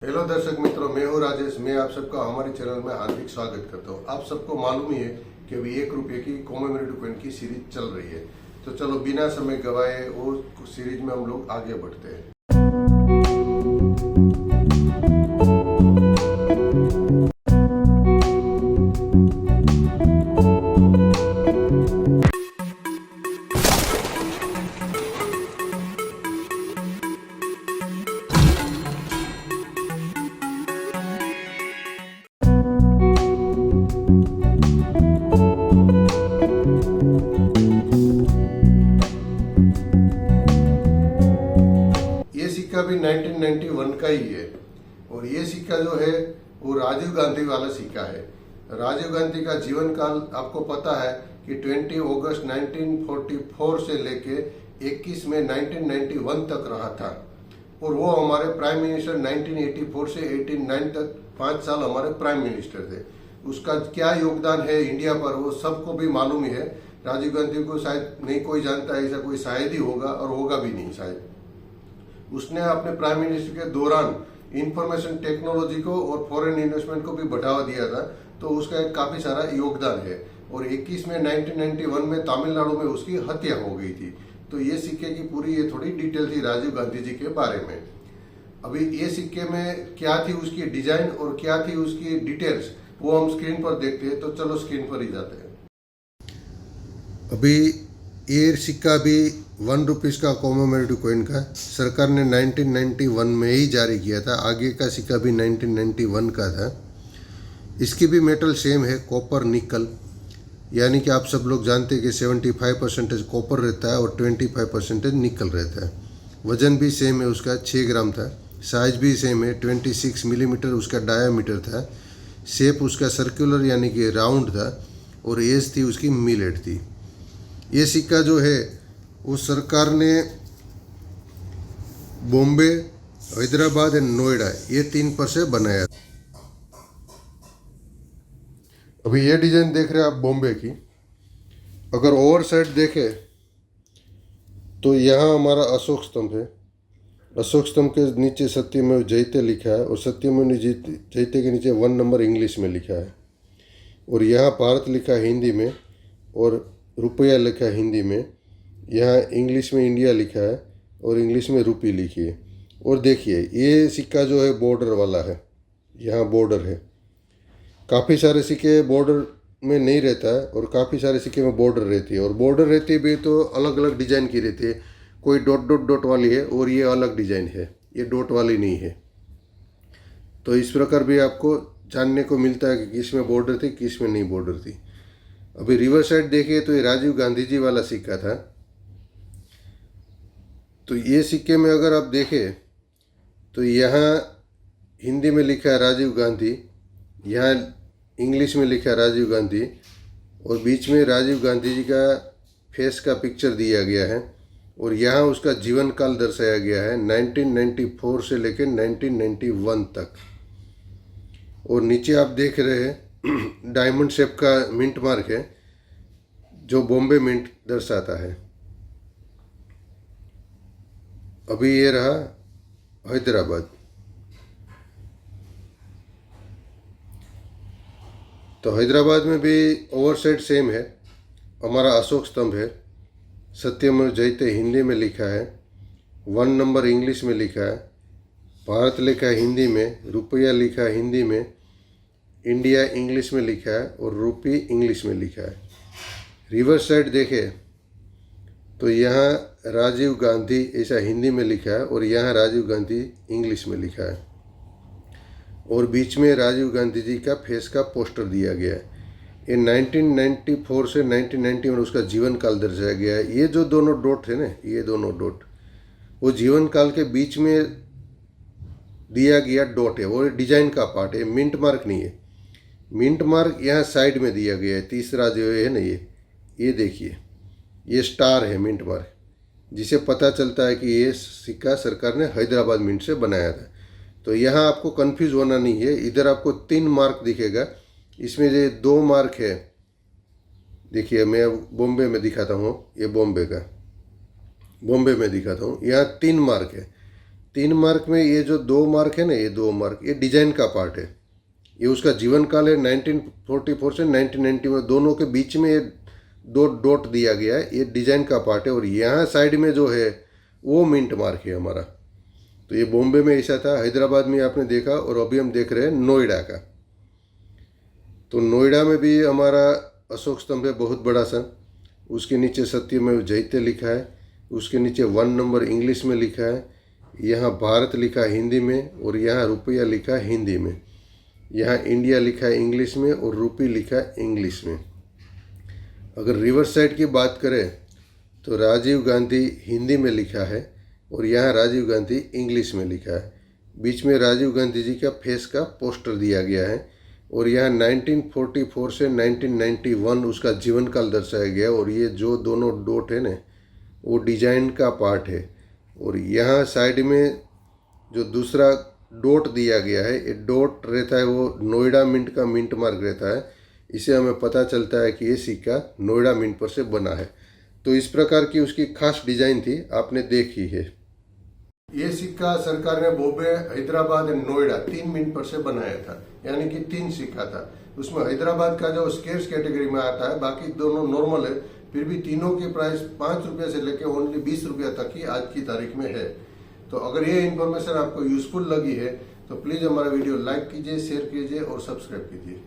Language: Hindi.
हेलो दर्शक मित्रों, मैं हूं राजेश। मैं आप सबका हमारे चैनल में हार्दिक स्वागत करता हूं। आप सबको मालूम ही है कि अभी 1 रुपये की कॉमेमोरेटिव कॉइन की सीरीज चल रही है। तो चलो बिना समय गवाए वो सीरीज में हम लोग आगे बढ़ते हैं। ये सिक्का भी 1991 का ही है और ये सिक्का जो है वो राजीव गांधी वाला सिक्का है। राजीव गांधी का जीवन काल आपको पता है कि 20 अगस्त 1944 से लेके 21 में 1991 तक रहा था और वो हमारे प्राइम मिनिस्टर 1984 से 89 तक 5 साल हमारे प्राइम मिनिस्टर थे। उसका क्या योगदान है इंडिया पर वो सबको भी मालूम ही है। राजीव गांधी को शायद नहीं कोई जानता है, ऐसा कोई शायद ही होगा और होगा भी नहीं शायद। उसने अपने प्राइम मिनिस्टर के दौरान इंफॉर्मेशन टेक्नोलॉजी को और फॉरेन इन्वेस्टमेंट को भी बढ़ावा दिया था, तो उसका एक काफी सारा योगदान है। और 21 में 1991 में तमिलनाडु में उसकी हत्या हो गई थी। तो ये सिक्के की पूरी ये थोड़ी डिटेल थी राजीव गांधी जी के बारे में। अभी ये सिक्के में क्या थी उसकी डिजाइन और क्या थी उसकी डिटेल्स, वो हम स्क्रीन पर देखते हैं। तो चलो स्क्रीन पर ही जाते हैं। अभी ये सिक्का भी 1 रुपीज़ का कॉमेमोरेटिव कॉइन का सरकार ने 1991 में ही जारी किया था। आगे का सिक्का भी 1991 का था। इसकी भी मेटल सेम है, कॉपर निकल, यानी कि आप सब लोग जानते हैं कि 75% कॉपर रहता है और 25% निकल रहता है। वजन भी सेम है, उसका 6 ग्राम था। साइज भी सेम है, 26 मिलीमीटर उसका डायामीटर था। शेप उसका सर्कुलर यानी कि राउंड था और एज थी उसकी मिलेट थी। ये सिक्का जो है वो सरकार ने बॉम्बे, हैदराबाद एंड नोएडा ये 3 पर से बनाया। अभी ये डिजाइन देख रहे हैं आप बॉम्बे की। अगर ओवर साइड देखें तो यहाँ हमारा अशोक स्तंभ है। अशोक स्तंभ के नीचे सत्यमेव जयते लिखा है और सत्यमेव जयते के नीचे 1 नंबर इंग्लिश में लिखा है और यहाँ भारत लिखा है हिंदी में और रुपया लिखा है हिंदी में। यहाँ इंग्लिश में इंडिया लिखा है और इंग्लिश में रुपी लिखी है। और देखिए ये सिक्का जो है बॉर्डर वाला है, यहाँ बॉर्डर है। काफ़ी सारे सिक्के बॉर्डर में नहीं रहता है और काफ़ी सारे सिक्के में बॉर्डर रहती है और बॉर्डर रहती भी तो अलग अलग डिज़ाइन की रहती है। कोई डॉट डॉट डॉट वाली है और ये अलग डिज़ाइन है, ये डॉट वाली नहीं है। तो इस प्रकार भी आपको जानने को मिलता है कि किस में बॉर्डर थी किस में नहीं बॉर्डर थी। अभी रिवर साइड देखिए तो ये राजीव गांधी जी वाला सिक्का था। तो ये सिक्के में अगर आप देखें तो यहाँ हिंदी में लिखा है राजीव गांधी, यहाँ इंग्लिश में लिखा है राजीव गांधी और बीच में राजीव गांधी जी का फेस का पिक्चर दिया गया है और यहाँ उसका जीवन काल दर्शाया गया है 1994 से लेकर 1991 तक। और नीचे आप देख रहे हैं डायमंड शेप का मिंट मार्क है जो बॉम्बे मिंट दर्शाता है। अभी ये रहा हैदराबाद। तो हैदराबाद में भी ओवर साइड सेम है, हमारा अशोक स्तंभ है। सत्यमेव जयते हिंदी में लिखा है, 1 नंबर इंग्लिश में लिखा है, भारत लिखा है हिंदी में, रुपया लिखा है हिंदी में, इंडिया इंग्लिश में लिखा है और रुपी इंग्लिश में लिखा है। रिवर्स साइड देखें तो यहाँ राजीव गांधी ऐसा हिंदी में लिखा है और यहाँ राजीव गांधी इंग्लिश में लिखा है और बीच में राजीव गांधी जी का फेस का पोस्टर दिया गया है। ये 1994 से 1991 उसका जीवन काल दर्शाया गया है। ये जो दोनों डॉट है ना, ये दोनों डॉट वो जीवन काल के बीच में दिया गया डॉट है, वो डिजाइन का पार्ट है, मिंट मार्क नहीं है। मिंट मार्क यहाँ साइड में दिया गया है, तीसरा जो है ना ये देखिए ये स्टार है मिंट मार्क, जिसे पता चलता है कि ये सिक्का सरकार ने हैदराबाद मिंट से बनाया था। तो यहाँ आपको कंफ्यूज होना नहीं है। इधर आपको 3 मार्क दिखेगा, इसमें ये 2 मार्क है। देखिए मैं अब बॉम्बे में दिखाता हूँ, ये बॉम्बे में दिखाता हूँ, यहाँ 3 मार्क है। 3 मार्क में ये जो 2 मार्क है ना, ये 2 मार्क ये डिजाइन का पार्ट है। ये उसका जीवन काल है 1944 से 1990 में, दोनों के बीच में ये 2 डॉट दिया गया है, ये डिजाइन का पार्ट है। और यहाँ साइड में जो है वो मिंट मार्क है हमारा। तो ये बॉम्बे में ऐसा था, हैदराबाद में आपने देखा, और अभी हम देख रहे हैं नोएडा का। तो नोएडा में भी हमारा अशोक स्तंभ है बहुत बड़ा सा, उसके नीचे सत्यमेव जयते लिखा है, उसके नीचे 1 नंबर इंग्लिश में लिखा है, यहाँ भारत लिखा है हिंदी में, और यहाँ रुपया लिखा है हिंदी में, यहाँ इंडिया लिखा है इंग्लिश में, और रुपी लिखा है इंग्लिश में। अगर रिवर्स साइड की बात करें तो राजीव गांधी हिंदी में लिखा है, और यहाँ राजीव गांधी इंग्लिश में लिखा है। बीच में राजीव गांधी जी का फेस का पोस्टर दिया गया है, और यहाँ 1944 से 1991 उसका जीवन काल दर्शाया गया। और ये जो दोनों डॉट है ना, वो डिजाइन का पार्ट है। और यहाँ साइड में जो दूसरा डॉट दिया गया है, ये डॉट रहता है वो नोएडा मिंट का मिंट मार्क रहता है। इससे हमें पता चलता है कि ये सिक्का नोएडा मिंट पर से बना है। तो इस प्रकार की उसकी खास डिजाइन थी, आपने देखी है। ये सिक्का सरकार ने बॉम्बे, हैदराबाद और नोएडा 3 मिंट पर से बनाया था, यानी कि 3 सिक्का था। उसमें हैदराबाद का जो स्केर्स कैटेगरी में आता है, बाकी दोनों नॉर्मल है। फिर भी तीनों की प्राइस 5 रुपये से लेकर ओनली 20 रुपये तक की आज की तारीख में है। तो अगर ये इन्फॉर्मेशन आपको यूजफुल लगी है तो प्लीज़ हमारा वीडियो लाइक कीजिए, शेयर कीजिए और सब्सक्राइब कीजिए।